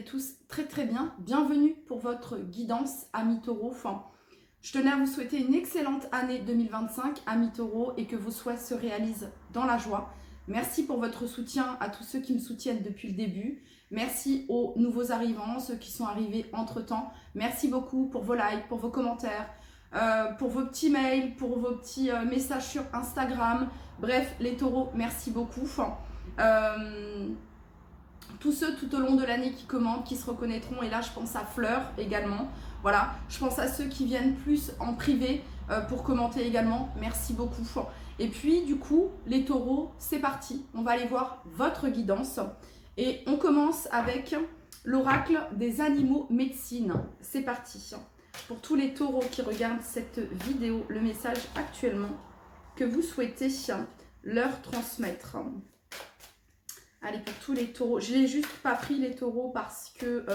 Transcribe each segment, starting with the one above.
tous très très bien. Bienvenue pour votre guidance, amis taureaux. Je tenais à vous souhaiter une excellente année 2025, amis taureaux, et que vos souhaits se réalisent dans la joie. Merci pour votre soutien à tous ceux qui me soutiennent depuis le début. Merci aux nouveaux arrivants, ceux qui sont arrivés entre-temps. Merci beaucoup pour vos likes, pour vos commentaires, pour vos petits mails, pour vos petits messages sur Instagram. Bref, les taureaux, merci beaucoup. Tous ceux tout au long de l'année qui commentent, qui se reconnaîtront, et là je pense à Fleur également, voilà, je pense à ceux qui viennent plus en privé pour commenter également, merci beaucoup. Et puis du coup, les taureaux, c'est parti, on va aller voir votre guidance, et on commence avec l'oracle des animaux médecine, c'est parti. Pour tous les taureaux qui regardent cette vidéo, le message actuellement que vous souhaitez leur transmettre. Allez, pour tous les taureaux, je n'ai juste pas pris les taureaux parce que,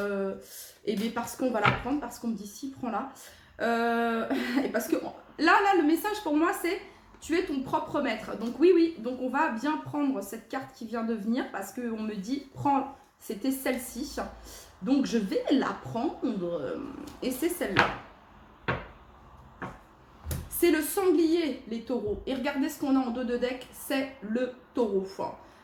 parce qu'on va la prendre, parce qu'on me dit si, prends-la. Et parce que là, le message pour moi, c'est tu es ton propre maître. Donc oui, donc on va bien prendre cette carte qui vient de venir parce qu'on me dit, prends, c'était celle-ci. Donc je vais la prendre et c'est celle-là. C'est le sanglier, les taureaux. Et regardez ce qu'on a en dos de deck, c'est le taureau.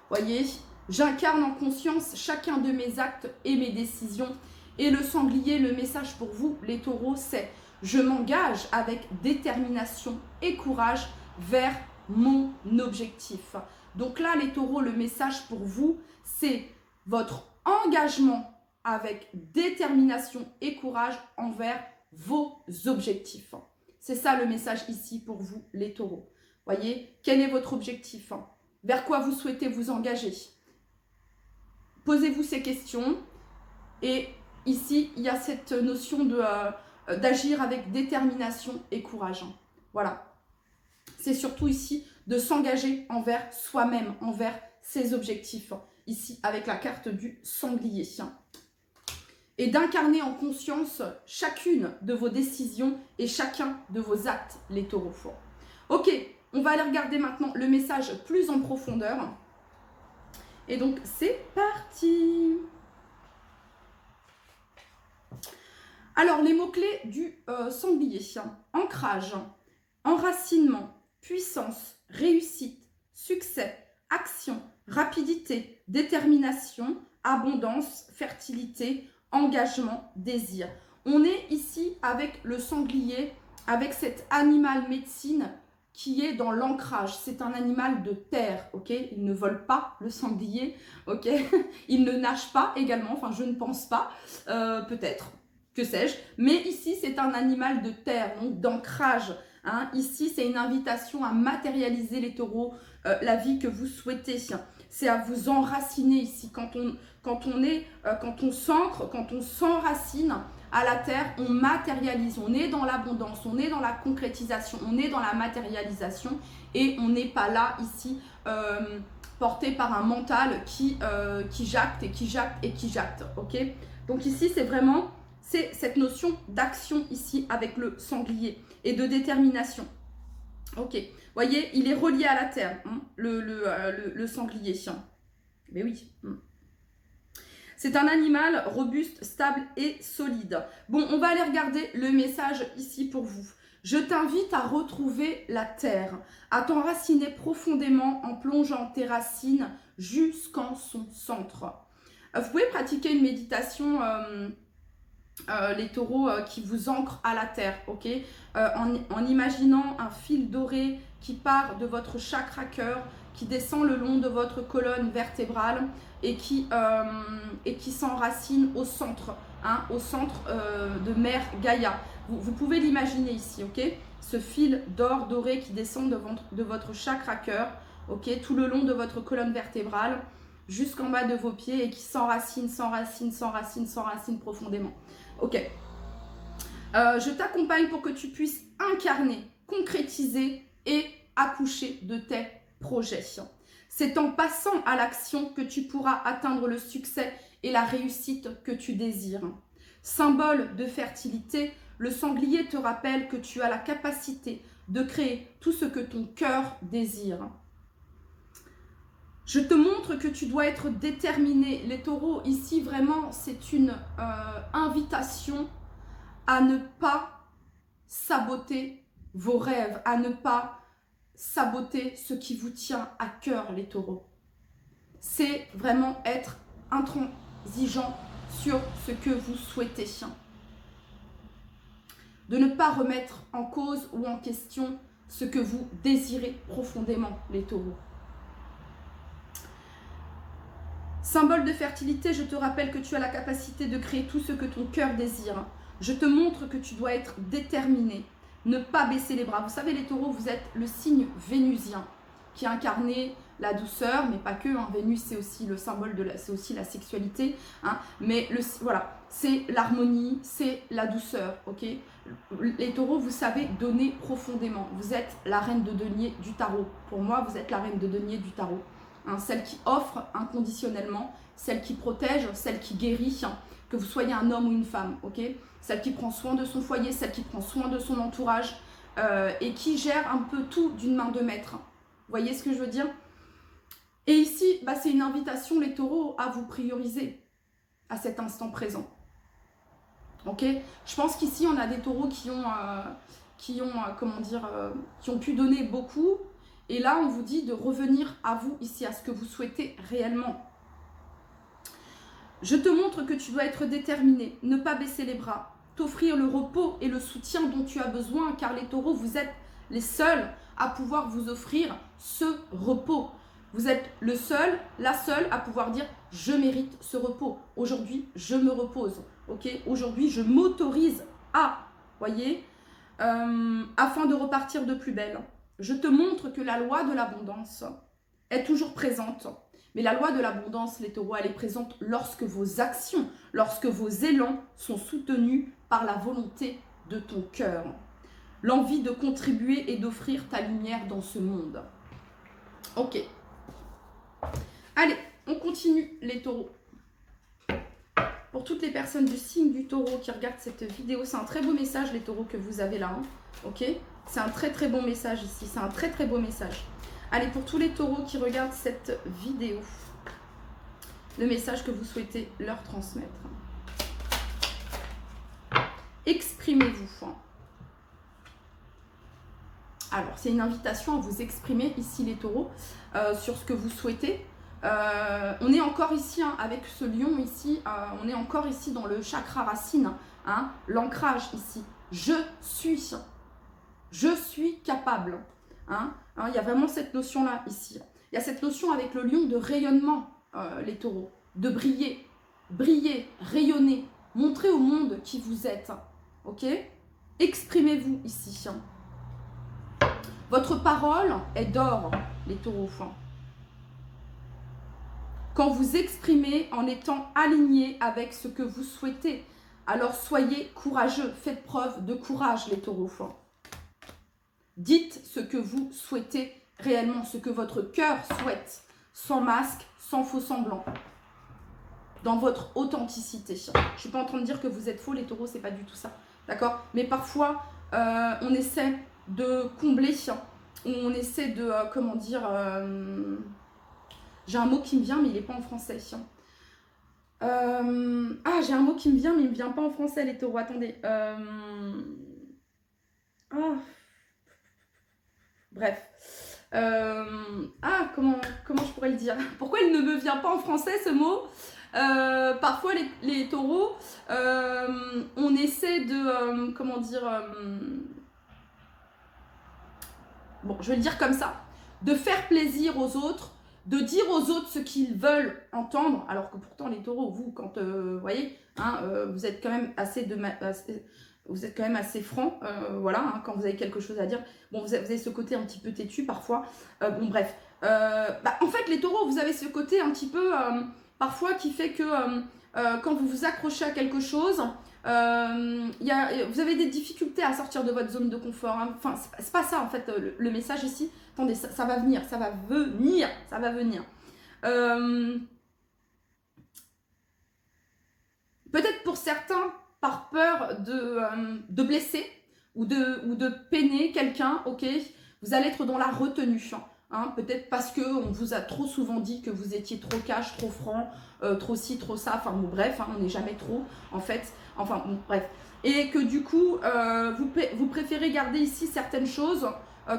Voyez, j'incarne en conscience chacun de mes actes et mes décisions. Et le sanglier, le message pour vous, les taureaux, c'est je m'engage avec détermination et courage vers mon objectif. Donc là, les taureaux, le message pour vous, c'est votre engagement avec détermination et courage envers vos objectifs. C'est ça le message ici pour vous, les taureaux. Voyez, quel est votre objectif? Vers quoi vous souhaitez vous engager? Posez-vous ces questions. Et ici, il y a cette notion d'agir avec détermination et courage. Voilà. C'est surtout ici de s'engager envers soi-même, envers ses objectifs. Ici, avec la carte du sanglier. Et d'incarner en conscience chacune de vos décisions et chacun de vos actes, les taureaux. Ok, on va aller regarder maintenant le message plus en profondeur. Et donc, c'est parti. Alors, les mots-clés du sanglier. Ancrage, enracinement, puissance, réussite, succès, action, rapidité, détermination, abondance, fertilité, engagement, désir. On est ici avec le sanglier, avec cet animal médecine qui est dans l'ancrage. C'est un animal de terre, ok? Il ne vole pas, le sanglier, ok? Il ne nage pas également, enfin je ne pense pas, peut-être, que sais-je. Mais ici, c'est un animal de terre, donc d'ancrage. Hein? Ici, c'est une invitation à matérialiser, les taureaux, la vie que vous souhaitez. C'est à vous enraciner ici. Quand on s'ancre, quand on s'enracine à la terre, on matérialise. On est dans l'abondance, on est dans la concrétisation, on est dans la matérialisation. Et on n'est pas là, ici, porté par un mental qui jacte et qui jacte et qui jacte. Ok? Donc ici, c'est vraiment cette notion d'action ici avec le sanglier et de détermination. Ok, voyez, il est relié à la terre, hein, le sanglier. Mais oui. C'est un animal robuste, stable et solide. Bon, on va aller regarder le message ici pour vous. Je t'invite à retrouver la terre, à t'enraciner profondément en plongeant tes racines jusqu'en son centre. Vous pouvez pratiquer une méditation, les taureaux, qui vous ancrent à la terre, ok, en imaginant un fil doré qui part de votre chakra cœur, qui descend le long de votre colonne vertébrale et qui s'enracine au centre, hein, au centre de Mère Gaïa. Vous pouvez l'imaginer ici, ok, ce fil d'or doré qui descend de votre chakra cœur, ok, tout le long de votre colonne vertébrale jusqu'en bas de vos pieds et qui s'enracine, s'enracine, s'enracine, s'enracine profondément. Ok, je t'accompagne pour que tu puisses incarner, concrétiser et accoucher de tes projets. C'est en passant à l'action que tu pourras atteindre le succès et la réussite que tu désires. Symbole de fertilité, le sanglier te rappelle que tu as la capacité de créer tout ce que ton cœur désire. Je te montre que tu dois être déterminé. Les taureaux, ici, vraiment, c'est une invitation à ne pas saboter vos rêves, à ne pas saboter ce qui vous tient à cœur, les taureaux. C'est vraiment être intransigeant sur ce que vous souhaitez. De ne pas remettre en cause ou en question ce que vous désirez profondément, les taureaux. Symbole de fertilité, je te rappelle que tu as la capacité de créer tout ce que ton cœur désire. Je te montre que tu dois être déterminé, ne pas baisser les bras. Vous savez, les taureaux, vous êtes le signe vénusien qui incarnait la douceur, mais pas que. Vénus, c'est aussi le symbole de c'est aussi la sexualité. Mais voilà, c'est l'harmonie, c'est la douceur. Ok. Les taureaux, vous savez donner profondément. Vous êtes la reine de denier du tarot. Pour moi, vous êtes la reine de denier du tarot. Celle qui offre inconditionnellement, celle qui protège, celle qui guérit, que vous soyez un homme ou une femme, ok? Celle qui prend soin de son foyer, celle qui prend soin de son entourage et qui gère un peu tout d'une main de maître. Vous voyez ce que je veux dire? Et ici, c'est une invitation, les taureaux, à vous prioriser à cet instant présent. Ok? Je pense qu'ici, on a des taureaux qui ont pu donner beaucoup. Et là, on vous dit de revenir à vous ici, à ce que vous souhaitez réellement. Je te montre que tu dois être déterminé, ne pas baisser les bras, t'offrir le repos et le soutien dont tu as besoin, car les taureaux, vous êtes les seuls à pouvoir vous offrir ce repos. Vous êtes le seul, la seule à pouvoir dire « je mérite ce repos. Aujourd'hui, je me repose. Okay, aujourd'hui, je m'autorise à, voyez, afin de repartir de plus belle. » Je te montre que la loi de l'abondance est toujours présente. Mais la loi de l'abondance, les taureaux, elle est présente lorsque vos actions, lorsque vos élans sont soutenus par la volonté de ton cœur. L'envie de contribuer et d'offrir ta lumière dans ce monde. Ok. Allez, on continue les taureaux. Pour toutes les personnes du signe du taureau qui regardent cette vidéo, c'est un très beau message, les taureaux, que vous avez là. Ok ? C'est un très très bon message ici, c'est un très très beau message. Allez, pour tous les taureaux qui regardent cette vidéo, le message que vous souhaitez leur transmettre. Exprimez-vous. Alors, c'est une invitation à vous exprimer ici les taureaux sur ce que vous souhaitez. On est encore ici, avec ce lion ici, on est encore ici dans le chakra racine, l'ancrage ici. Je suis capable. Il y a vraiment cette notion-là ici. Il y a cette notion avec le lion de rayonnement, les taureaux, de briller, rayonner, montrer au monde qui vous êtes. Ok ? Exprimez-vous ici. Votre parole est d'or, les taureaux. Quand vous exprimez en étant aligné avec ce que vous souhaitez, alors soyez courageux, faites preuve de courage, les taureaux. Dites ce que vous souhaitez réellement, ce que votre cœur souhaite, sans masque, sans faux semblant, dans votre authenticité. Je ne suis pas en train de dire que vous êtes faux, les taureaux, c'est pas du tout ça, d'accord? Mais parfois, on essaie de combler, on essaie de, j'ai un mot qui me vient, mais il n'est pas en français. J'ai un mot qui me vient, mais il ne me vient pas en français, les taureaux. Attendez. Bref. Comment je pourrais le dire? Pourquoi il ne me vient pas en français, ce mot? Parfois, les taureaux, on essaie de... bon, je vais le dire comme ça. De faire plaisir aux autres, de dire aux autres ce qu'ils veulent entendre, alors que pourtant les taureaux, vous, quand voyez, vous êtes quand même assez franc, voilà, quand vous avez quelque chose à dire. Bon, vous avez ce côté un petit peu têtu parfois. Bon, bref. En fait, les taureaux, vous avez ce côté un petit peu, parfois, qui fait que quand vous vous accrochez à quelque chose, vous avez des difficultés à sortir de votre zone de confort. Enfin, c'est pas ça, en fait, le message ici. Attendez, ça va venir, ça va venir. Peut-être pour certains, par peur de blesser ou de peiner quelqu'un, ok, vous allez être dans la retenue. Hein, peut-être parce qu'on vous a trop souvent dit que vous étiez trop cash, trop franc, trop ci, trop ça, enfin bon bref, hein, on n'est jamais trop en fait, enfin bon bref. Et que du coup, vous préférez garder ici certaines choses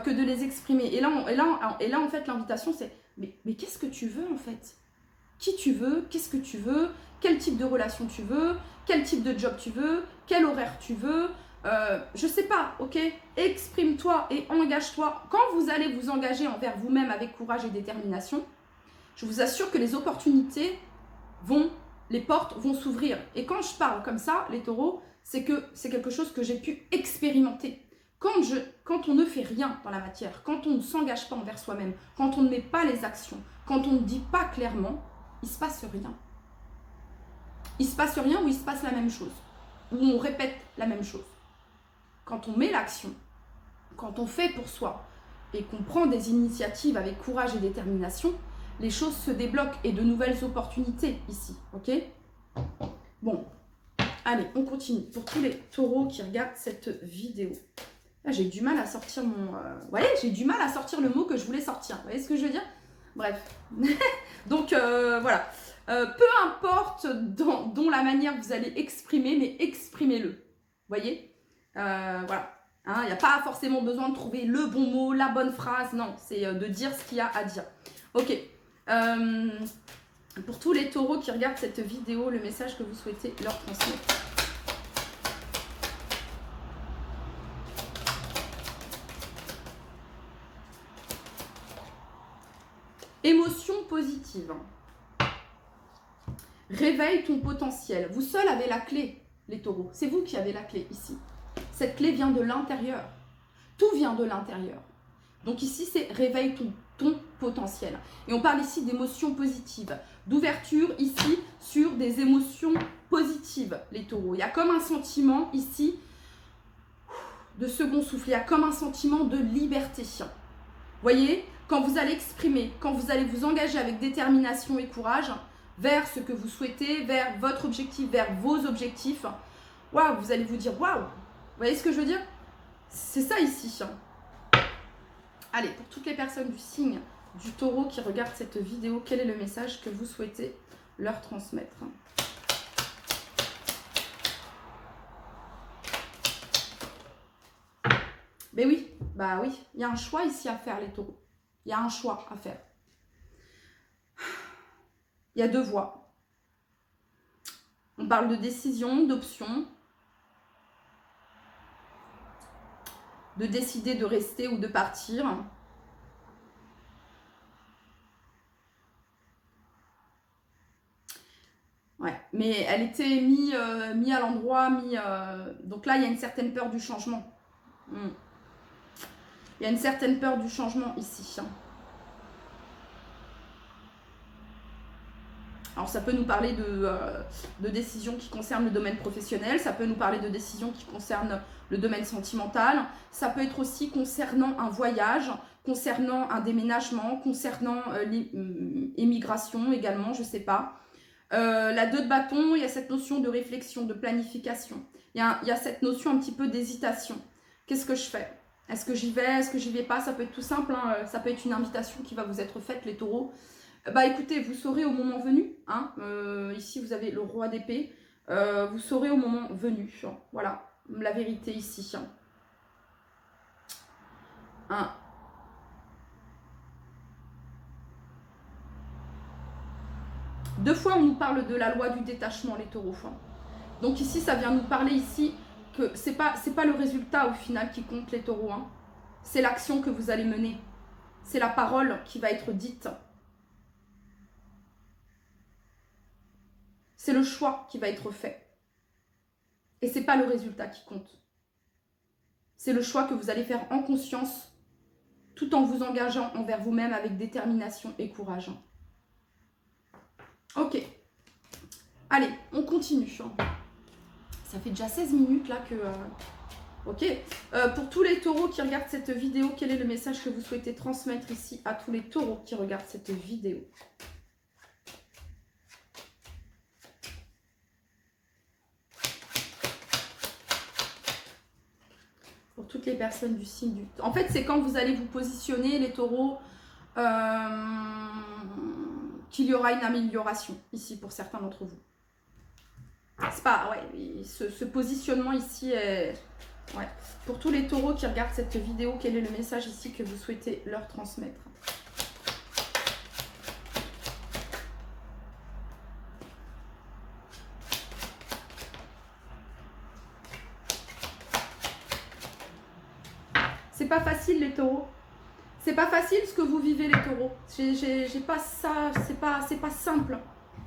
que de les exprimer. Et là en fait, l'invitation c'est, mais qu'est-ce que tu veux en fait? Qui tu veux? Qu'est-ce que tu veux? Quel type de relation tu veux? Quel type de job tu veux? Quel horaire tu veux? Je sais pas, ok? Exprime-toi et engage-toi. Quand vous allez vous engager envers vous-même avec courage et détermination, je vous assure que les opportunités les portes vont s'ouvrir. Et quand je parle comme ça, les taureaux, c'est que c'est quelque chose que j'ai pu expérimenter. Quand on ne fait rien dans la matière, quand on ne s'engage pas envers soi-même, quand on ne met pas les actions, quand on ne dit pas clairement, il ne se passe rien. Il ne se passe rien ou il se passe la même chose. Ou on répète la même chose. Quand on met l'action, quand on fait pour soi et qu'on prend des initiatives avec courage et détermination, les choses se débloquent et de nouvelles opportunités ici, ok? Bon, allez, on continue. Pour tous les taureaux qui regardent cette vidéo. Là, j'ai du mal à sortir mon... Vous voyez, j'ai du mal à sortir le mot que je voulais sortir. Vous voyez ce que je veux dire? Bref. Donc, voilà. Peu importe dont la manière que vous allez exprimer, mais exprimez-le. Vous voyez? Voilà. Il n'y a pas forcément besoin de trouver le bon mot, la bonne phrase. Non, c'est de dire ce qu'il y a à dire. Ok. Pour tous les taureaux qui regardent cette vidéo, le message que vous souhaitez leur transmettre. Émotion positive. Réveille ton potentiel. Vous seul avez la clé, les taureaux. C'est vous qui avez la clé ici. Cette clé vient de l'intérieur. Tout vient de l'intérieur. Donc ici, c'est réveille ton potentiel. Et on parle ici d'émotions positives. D'ouverture ici sur des émotions positives, les taureaux. Il y a comme un sentiment ici de second souffle. Il y a comme un sentiment de liberté. Vous voyez, quand vous allez exprimer, quand vous allez vous engager avec détermination et courage vers ce que vous souhaitez, vers votre objectif, vers vos objectifs, waouh, vous allez vous dire waouh. Vous voyez ce que je veux dire? C'est ça ici. Allez, pour toutes les personnes du signe du taureau qui regardent cette vidéo, quel est le message que vous souhaitez leur transmettre? Mais oui, bah oui, il y a un choix ici à faire, les taureaux. Il y a un choix à faire. Il y a deux voies. On parle de décision, d'option, de décider de rester ou de partir. Ouais, mais elle était mise à l'endroit, donc là, il y a une certaine peur du changement. Il y a une certaine peur du changement ici. Alors, ça peut nous parler de décisions qui concernent le domaine professionnel, ça peut nous parler de décisions qui concernent le domaine sentimental, ça peut être aussi concernant un voyage, concernant un déménagement, concernant l'immigration également, je ne sais pas. La 2 de bâton, il y a cette notion de réflexion, de planification. Il y a cette notion un petit peu d'hésitation. Qu'est-ce que je fais? Est-ce que j'y vais? Est-ce que j'y vais pas? Ça peut être tout simple, hein. Ça peut être une invitation qui va vous être faite, les taureaux. Bah écoutez, vous saurez au moment venu. Hein. Ici, vous avez le roi d'épée. Vous saurez au moment venu. Voilà, la vérité ici. Hein. Deux fois, on nous parle de la loi du détachement, les taureaux. Donc ici, ça vient nous parler ici que c'est pas le résultat au final qui compte, les taureaux. Hein. C'est l'action que vous allez mener. C'est la parole qui va être dite. C'est le choix qui va être fait. Et c'est pas le résultat qui compte. C'est le choix que vous allez faire en conscience, tout en vous engageant envers vous-même avec détermination et courage. Ok. Allez, on continue. Ça fait déjà 16 minutes là que... Ok. Pour tous les taureaux qui regardent cette vidéo, quel est le message que vous souhaitez transmettre ici à tous les taureaux qui regardent cette vidéo? Pour toutes les personnes du signe du... En fait, c'est quand vous allez vous positionner, les taureaux, qu'il y aura une amélioration ici pour certains d'entre vous. C'est pas, ouais, ce positionnement ici est... Ouais. Pour tous les taureaux qui regardent cette vidéo, quel est le message ici que vous souhaitez leur transmettre? C'est pas facile les taureaux. C'est pas facile ce que vous vivez les taureaux. J'ai pas ça, c'est pas simple.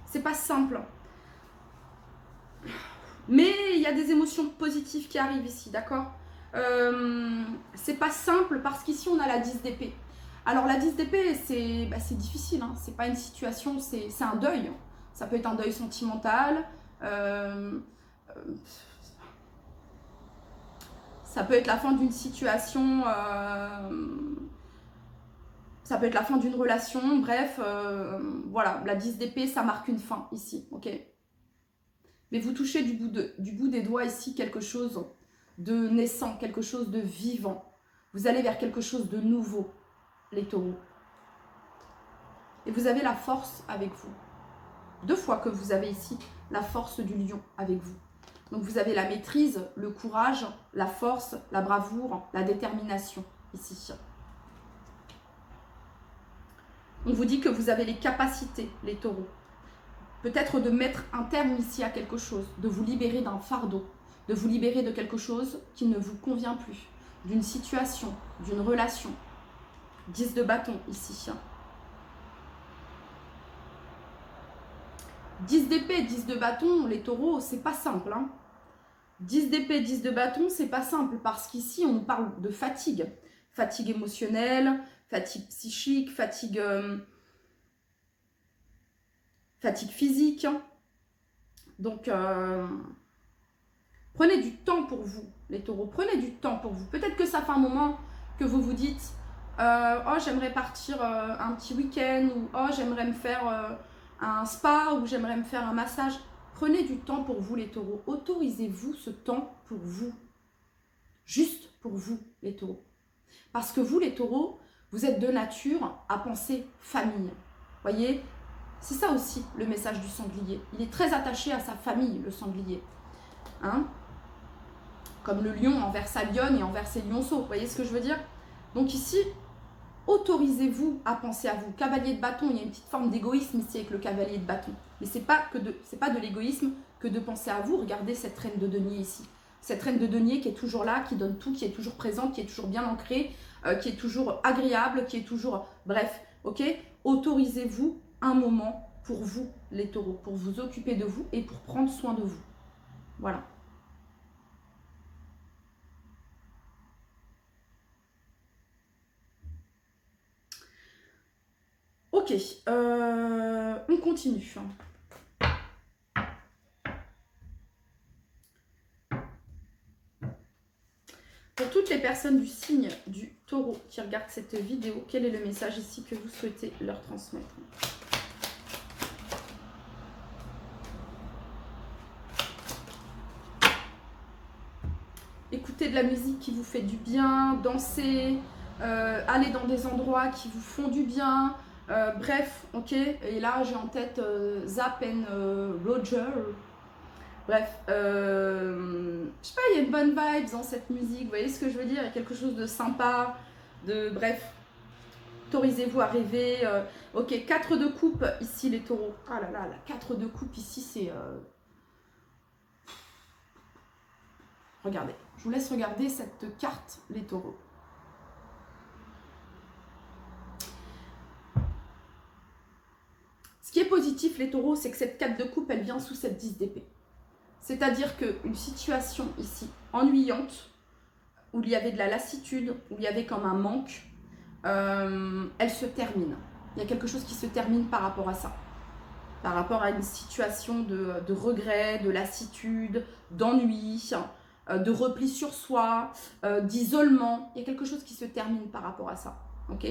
C'est pas simple. Mais il y a des émotions positives qui arrivent ici, d'accord? C'est pas simple parce qu'ici on a la 10 d'épée. Alors la 10 d'épée, c'est difficile, hein. C'est pas une situation, c'est un deuil. Ça peut être un deuil sentimental. Ça peut être la fin d'une situation. Ça peut être la fin d'une relation. Bref, voilà, la 10 d'épée, ça marque une fin ici, ok? Mais vous touchez du bout des doigts ici quelque chose de naissant, quelque chose de vivant. Vous allez vers quelque chose de nouveau, les taureaux. Et vous avez la force avec vous. 2 fois que vous avez ici la force du lion avec vous. Donc vous avez la maîtrise, le courage, la force, la bravoure, la détermination ici. On vous dit que vous avez les capacités, les taureaux. Peut-être de mettre un terme ici à quelque chose, de vous libérer d'un fardeau, de vous libérer de quelque chose qui ne vous convient plus, d'une situation, d'une relation. 10 de bâton ici. 10 d'épée, 10 de bâton, les taureaux, c'est pas simple. Hein. 10 d'épée, 10 de bâton, c'est pas simple parce qu'ici, on parle de fatigue. Fatigue émotionnelle, fatigue psychique, fatigue physique. Donc, prenez du temps pour vous, les taureaux. Prenez du temps pour vous. Peut-être que ça fait un moment que vous vous dites oh, j'aimerais partir un petit week-end ou oh, j'aimerais me faire un spa ou j'aimerais me faire un massage. Prenez du temps pour vous, les taureaux. Autorisez-vous ce temps pour vous. Juste pour vous, les taureaux. Parce que vous, les taureaux, vous êtes de nature à penser famille. Voyez, c'est ça aussi le message du sanglier. Il est très attaché à sa famille, le sanglier. Hein? Comme le lion envers sa lionne et envers ses lionceaux. Vous voyez ce que je veux dire? Donc ici, autorisez-vous à penser à vous. Cavalier de bâton, il y a une petite forme d'égoïsme ici avec le cavalier de bâton. Mais c'est pas de l'égoïsme que de penser à vous. Regardez cette reine de denier ici. Cette reine de denier qui est toujours là, qui donne tout, qui est toujours présente, qui est toujours bien ancrée, qui est toujours agréable, qui est toujours... Bref, ok? Autorisez-vous un moment pour vous, les taureaux, pour vous occuper de vous et pour prendre soin de vous. Voilà. Ok, on continue. Pour toutes les personnes du signe du taureau qui regardent cette vidéo, quel est le message ici que vous souhaitez leur transmettre? Écoutez de la musique qui vous fait du bien, danser, aller dans des endroits qui vous font du bien, bref, ok. Et là, j'ai en tête Zapp and Roger. Bref, je sais pas, il y a une bonne vibe dans cette musique, vous voyez ce que je veux dire? Il y a quelque chose de sympa, bref, autorisez-vous à rêver. Ok, 4 de coupe ici les taureaux. Ah là là, la 4 de coupe ici c'est... Regardez, je vous laisse regarder cette carte les taureaux. Ce qui est positif les taureaux, c'est que cette 4 de coupe, elle vient sous cette 10 d'épée. C'est-à-dire qu'une situation ici ennuyante, où il y avait de la lassitude, où il y avait comme un manque, elle se termine. Il y a quelque chose qui se termine par rapport à ça. Par rapport à une situation de regret, de lassitude, d'ennui, de repli sur soi, d'isolement. Il y a quelque chose qui se termine par rapport à ça. Ok ?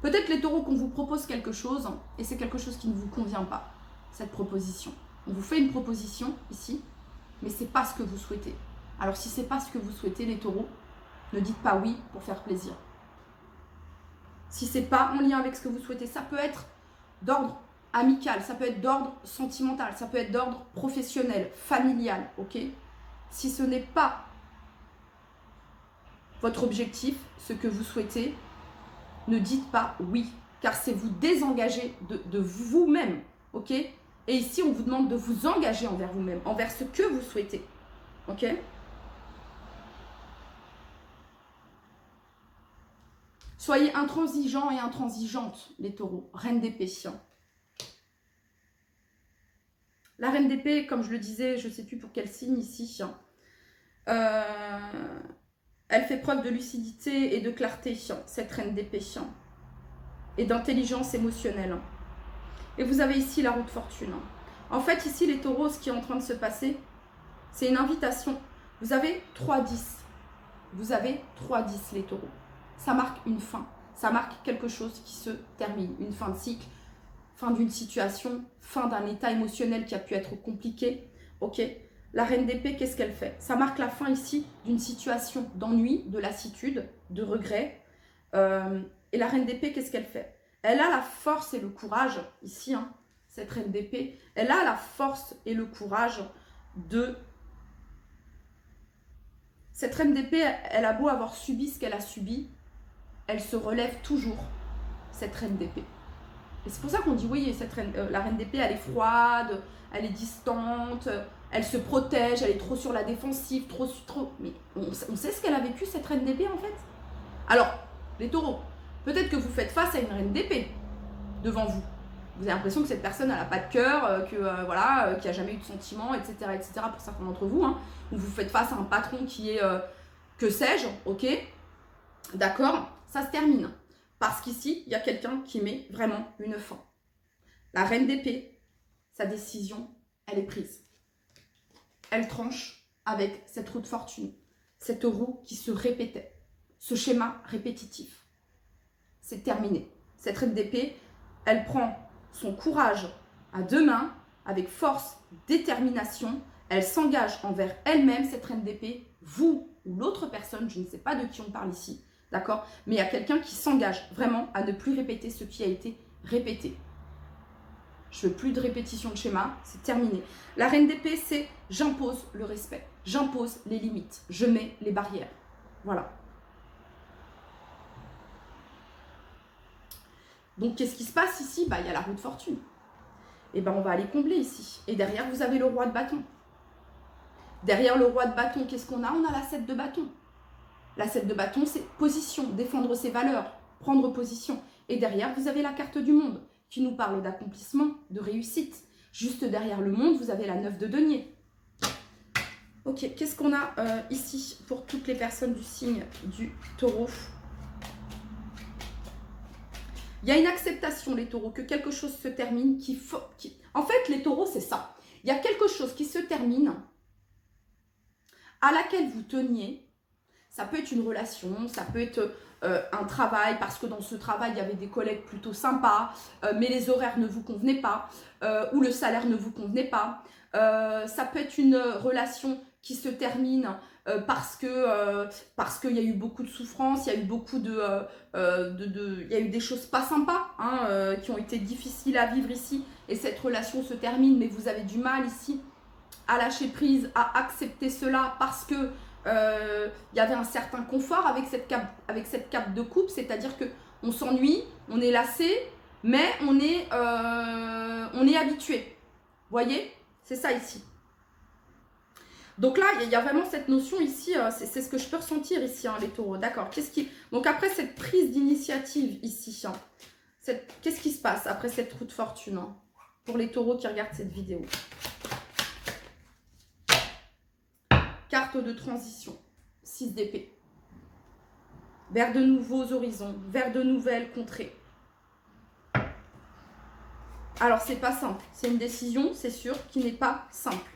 Peut-être les taureaux qu'on vous propose quelque chose et c'est quelque chose qui ne vous convient pas, cette proposition. On vous fait une proposition ici, mais ce n'est pas ce que vous souhaitez. Alors si ce n'est pas ce que vous souhaitez les taureaux, ne dites pas oui pour faire plaisir. Si ce n'est pas en lien avec ce que vous souhaitez, ça peut être d'ordre amical, ça peut être d'ordre sentimental, ça peut être d'ordre professionnel, familial, ok? Si ce n'est pas votre objectif, ce que vous souhaitez, ne dites pas oui, car c'est vous désengager de vous-même, ok? Et ici, on vous demande de vous engager envers vous-même, envers ce que vous souhaitez, ok? Soyez intransigeants et intransigeantes, les taureaux. Reine d'épée. La reine d'épée, comme je le disais, je ne sais plus pour quel signe ici, elle fait preuve de lucidité et de clarté, cette reine d'épée, et d'intelligence émotionnelle. Et vous avez ici la roue de fortune. En fait, ici, les taureaux, ce qui est en train de se passer, c'est une invitation. Vous avez 3-10. Vous avez 3-10, les taureaux. Ça marque une fin. Ça marque quelque chose qui se termine. Une fin de cycle, fin d'une situation, fin d'un état émotionnel qui a pu être compliqué. Ok. La reine d'épée, qu'est-ce qu'elle fait? Ça marque la fin ici d'une situation d'ennui, de lassitude, de regret. Et la reine d'épée, qu'est-ce qu'elle fait? Elle a la force et le courage, ici, cette reine d'épée, elle a la force et le courage de... Cette reine d'épée, elle a beau avoir subi ce qu'elle a subi, elle se relève toujours, cette reine d'épée. Et c'est pour ça qu'on dit, oui, la reine d'épée, elle est froide, elle est distante, elle se protège, elle est trop sur la défensive, trop... Mais on sait ce qu'elle a vécu, cette reine d'épée, en fait. Alors, les taureaux, peut-être que vous faites face à une reine d'épée devant vous. Vous avez l'impression que cette personne, elle n'a pas de cœur, qu'il n'y a jamais eu de sentiments, etc., etc., pour certains d'entre vous. Ou vous faites face à un patron qui est, que sais-je, ok? D'accord? Ça se termine. Parce qu'ici, il y a quelqu'un qui met vraiment une fin. La reine d'épée, sa décision, elle est prise. Elle tranche avec cette roue de fortune. Cette roue qui se répétait. Ce schéma répétitif. C'est terminé. Cette reine d'épée, elle prend son courage à deux mains, avec force, détermination. Elle s'engage envers elle-même, cette reine d'épée, vous ou l'autre personne, je ne sais pas de qui on parle ici, d'accord? Mais il y a quelqu'un qui s'engage vraiment à ne plus répéter ce qui a été répété. Je veux plus de répétition de schéma, c'est terminé. La reine d'épée, c'est j'impose le respect, j'impose les limites, je mets les barrières. Voilà. Donc, qu'est-ce qui se passe ici? Il y a la roue de fortune. Et on va aller combler ici. Et derrière, vous avez le roi de bâton. Derrière le roi de bâton, qu'est-ce qu'on a? On a la 7 de bâton. La 7 de bâton, c'est position, défendre ses valeurs, prendre position. Et derrière, vous avez la carte du monde qui nous parle d'accomplissement, de réussite. Juste derrière le monde, vous avez la 9 de denier. Ok, qu'est-ce qu'on a ici pour toutes les personnes du signe du taureau? Il y a une acceptation, les taureaux, que quelque chose se termine, En fait, les taureaux, c'est ça. Il y a quelque chose qui se termine, à laquelle vous teniez. Ça peut être une relation, ça peut être un travail, parce que dans ce travail, il y avait des collègues plutôt sympas, mais les horaires ne vous convenaient pas, ou le salaire ne vous convenait pas. Ça peut être une relation qui se termine parce qu'il y a eu beaucoup de souffrance, il y a eu beaucoup il y a eu des choses pas sympas qui ont été difficiles à vivre ici, et cette relation se termine, mais vous avez du mal ici à lâcher prise, à accepter cela parce que il y avait un certain confort avec cette cape de coupe, c'est-à-dire que on s'ennuie, on est lassé, mais on est habitué. Voyez, c'est ça ici. Donc là, il y a vraiment cette notion ici, c'est ce que je peux ressentir ici, les taureaux. D'accord. Donc après cette prise d'initiative ici, qu'est-ce qui se passe après cette roue de fortune pour les taureaux qui regardent cette vidéo? Carte de transition, 6 d'épée. Vers de nouveaux horizons, vers de nouvelles contrées. Alors, c'est pas simple. C'est une décision, c'est sûr, qui n'est pas simple.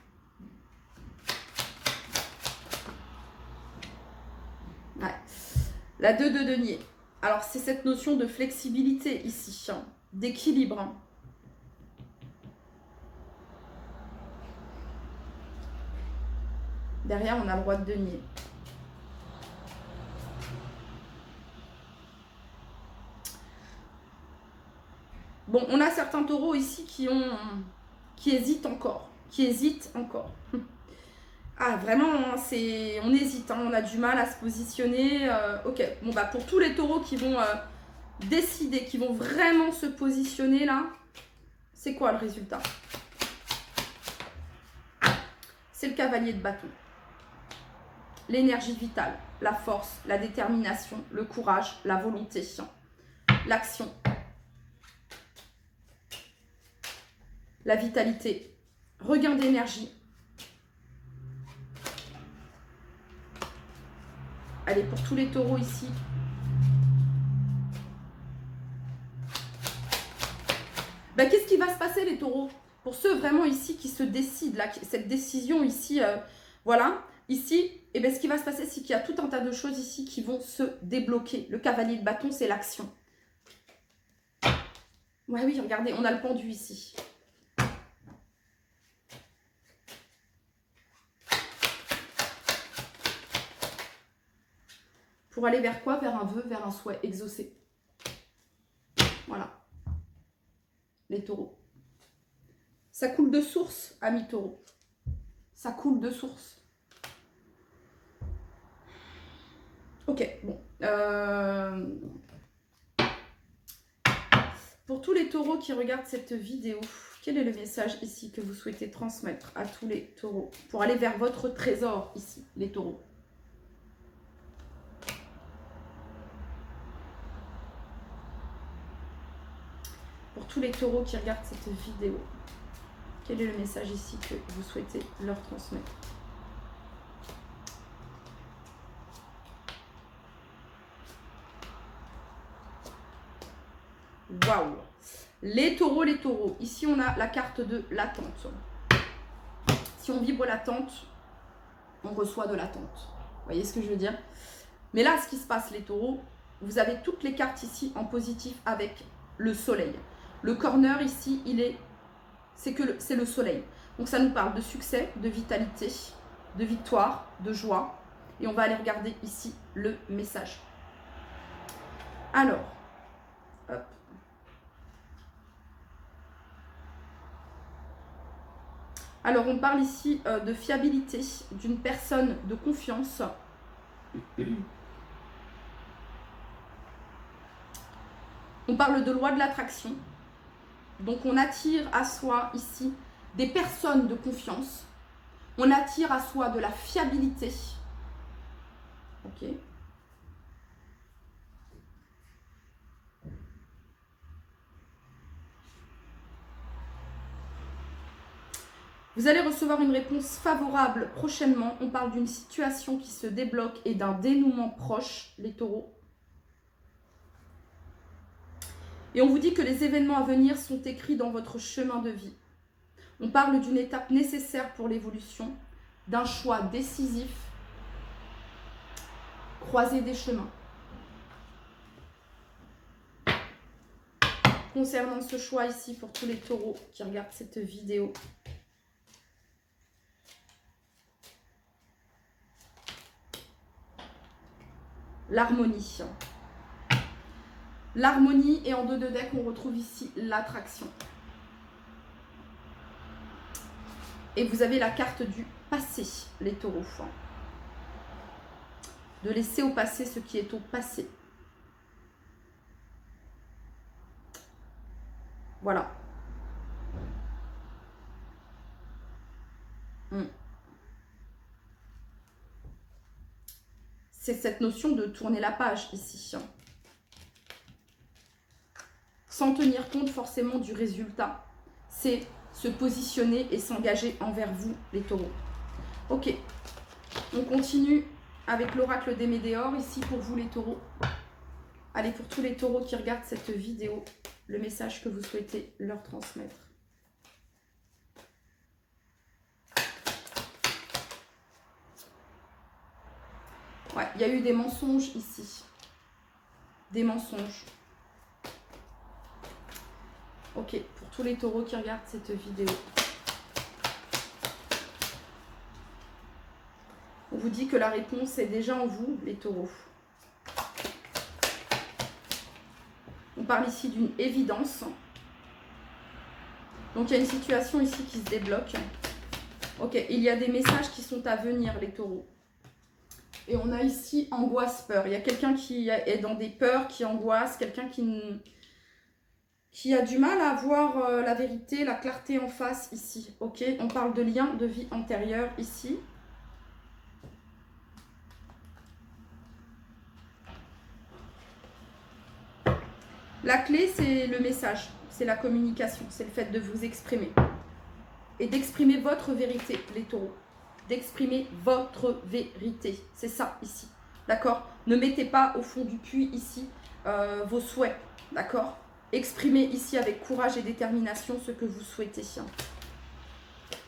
Ouais. La 2 de denier. Alors, c'est cette notion de flexibilité ici, d'équilibre. Derrière, on a le roi de denier. Bon, on a certains taureaux ici qui hésitent encore. Ah, vraiment, hein, on hésite, hein, on a du mal à se positionner. Ok, bon, bah pour tous les taureaux qui vont décider, qui vont vraiment se positionner là, c'est quoi le résultat? C'est le cavalier de bâton. L'énergie vitale, la force, la détermination, le courage, la volonté, l'action, la vitalité, regain d'énergie. Allez, pour tous les taureaux ici. Ben, qu'est-ce qui va se passer les taureaux? Pour ceux vraiment ici qui se décident, là, cette décision ici, voilà, ici, et ben, ce qui va se passer, c'est qu'il y a tout un tas de choses ici qui vont se débloquer. Le cavalier de bâton, c'est l'action. Ouais, oui, regardez, on a le pendu ici. Pour aller vers quoi? Vers un vœu, vers un souhait exaucé. Voilà. Les taureaux. Ça coule de source, amis taureaux. Ça coule de source. Ok, bon. Pour tous les taureaux qui regardent cette vidéo, quel est le message ici que vous souhaitez transmettre à tous les taureaux pour aller vers votre trésor ici, les taureaux? Pour tous les taureaux qui regardent cette vidéo, quel est le message ici que vous souhaitez leur transmettre? Waouh! Les taureaux, ici on a la carte de l'attente. Si on vibre l'attente, on reçoit de l'attente. Vous voyez ce que je veux dire? Mais là, ce qui se passe, les taureaux, vous avez toutes les cartes ici en positif avec le soleil. Le corner ici, c'est le soleil. Donc ça nous parle de succès, de vitalité, de victoire, de joie. Et on va aller regarder ici le message. Alors, hop. Alors, on parle ici de fiabilité d'une personne de confiance. On parle de loi de l'attraction. Donc, on attire à soi ici des personnes de confiance. On attire à soi de la fiabilité. Ok. Vous allez recevoir une réponse favorable prochainement. On parle d'une situation qui se débloque et d'un dénouement proche, les taureaux. Et on vous dit que les événements à venir sont écrits dans votre chemin de vie. On parle d'une étape nécessaire pour l'évolution, d'un choix décisif, croiser des chemins. Concernant ce choix ici, pour tous les taureaux qui regardent cette vidéo, l'harmonie. L'harmonie, et en dos de deck, on retrouve ici l'attraction. Et vous avez la carte du passé, les taureaux. De laisser au passé ce qui est au passé. Voilà. C'est cette notion de tourner la page ici. Sans tenir compte forcément du résultat. C'est se positionner et s'engager envers vous, les taureaux. Ok. On continue avec l'oracle des Médéors ici pour vous, les taureaux. Allez, pour tous les taureaux qui regardent cette vidéo, le message que vous souhaitez leur transmettre. Ouais, il y a eu des mensonges ici. Des mensonges. Ok, pour tous les taureaux qui regardent cette vidéo. On vous dit que la réponse est déjà en vous, les taureaux. On parle ici d'une évidence. Donc, il y a une situation ici qui se débloque. Ok, il y a des messages qui sont à venir, les taureaux. Et on a ici angoisse, peur. Il y a quelqu'un qui est dans des peurs, qui angoisse, quelqu'un qui a du mal à voir la vérité, la clarté en face ici. Ok, on parle de lien de vie antérieure ici. La clé, c'est le message, c'est la communication, c'est le fait de vous exprimer. Et d'exprimer votre vérité, les taureaux. D'exprimer votre vérité. C'est ça, ici. D'accord? Ne mettez pas au fond du puits, ici, vos souhaits. D'accord? Exprimez ici avec courage et détermination ce que vous souhaitez.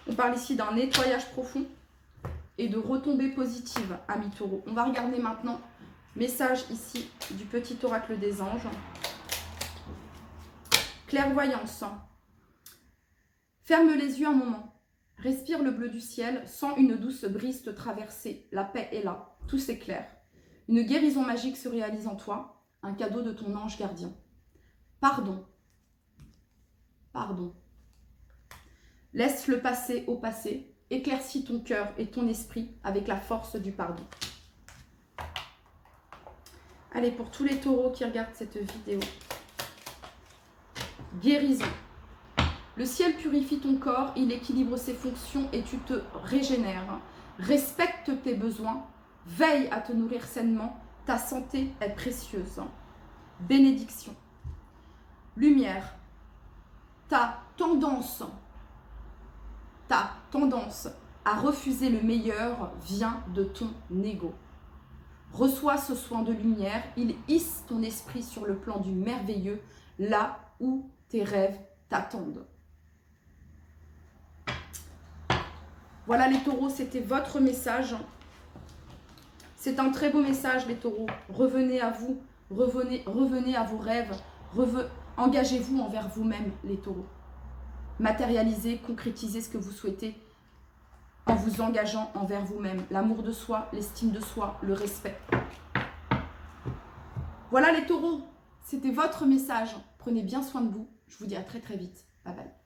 On parle ici d'un nettoyage profond et de retombées positives, amis taureaux. On va regarder maintenant, message ici du petit oracle des anges. Clairvoyance. Ferme les yeux un moment. Respire le bleu du ciel. Sens une douce brise te traverser. La paix est là. Tout s'éclaire. Une guérison magique se réalise en toi. Un cadeau de ton ange gardien. Pardon. Pardon. Laisse le passé au passé. Éclaircis ton cœur et ton esprit avec la force du pardon. Allez, pour tous les taureaux qui regardent cette vidéo. Guérison. Le ciel purifie ton corps, il équilibre ses fonctions et tu te régénères. Respecte tes besoins, veille à te nourrir sainement, ta santé est précieuse. Bénédiction. Lumière. Ta tendance à refuser le meilleur vient de ton ego. Reçois ce soin de lumière, il hisse ton esprit sur le plan du merveilleux, là où tes rêves t'attendent. Voilà les taureaux, c'était votre message. C'est un très beau message les taureaux. Revenez à vous, revenez à vos rêves, engagez-vous envers vous-même les taureaux. Matérialisez, concrétisez ce que vous souhaitez en vous engageant envers vous-même. L'amour de soi, l'estime de soi, le respect. Voilà les taureaux, c'était votre message. Prenez bien soin de vous. Je vous dis à très très vite. Bye bye.